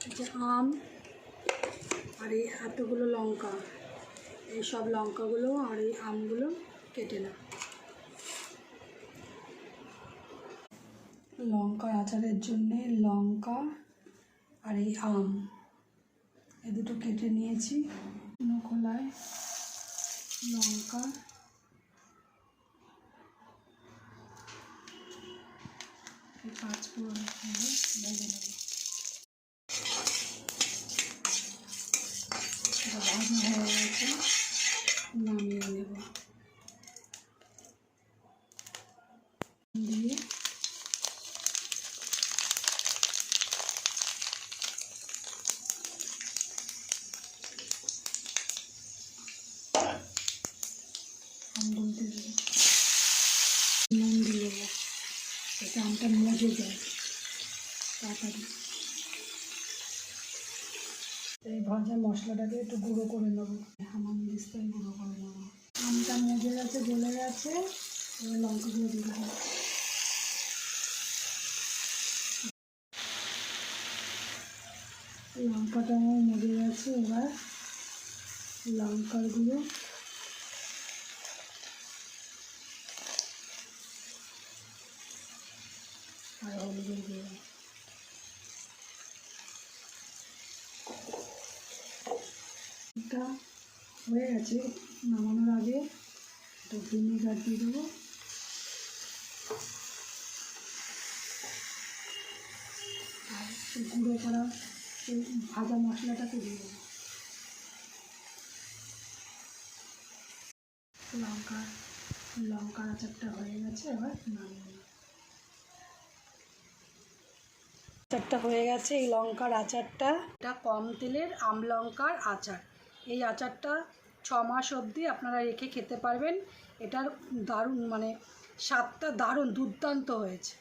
যে আম আর এই এতগুলো লঙ্কা, এই সব লঙ্কাগুলো আর এই আমগুলো কেটে নাও। লঙ্কার আচারের জন্যে লঙ্কা আর এই আম এই দুটো কেটে নিয়েছি। খোলায় লঙ্কা পাঁচফোড়ন ভেজে নেব। ভাজা হয়ে গেছে, নামিয়ে নেব। দিয়ে আমগুলো দিয়ে দেবো, নুন দিয়ে দেবো যাতে আমটা মজে যায় তাড়াতাড়ি। এই ভাজা মশলাটাকে একটু গুঁড়ো করে নেবো, হামানদিস্তায় গুঁড়ো করে নেবো। আমটা মজে গেছে, গলে গেছে, এবার লঙ্কাগুলো দিয়ে দেবো। লঙ্কাটা আমার মজে গেছে, এবার লঙ্কার গুঁড়ো আর হলুদের গুঁড়ো। এটা হয়ে গেছে, নামানোর আগে একটু ভিনেগার দিয়ে দেবো। আর গুঁড়ো করা ভাজা মশলাটাকে দিয়ে দেবো। লঙ্কার আচারটা হয়ে গেছে, এবার নামিয়ে নেব। আচারটা হয়ে গেছে, এই লঙ্কার আচারটা, এটা কম তেলের আম লঙ্কার আচার। এই আচারটা 6 মাস অবধি আপনারা রেখে খেতে পারবেন। এটার দারুণ, মানে স্বাদটা দারুণ দুর্দান্ত হয়েছে।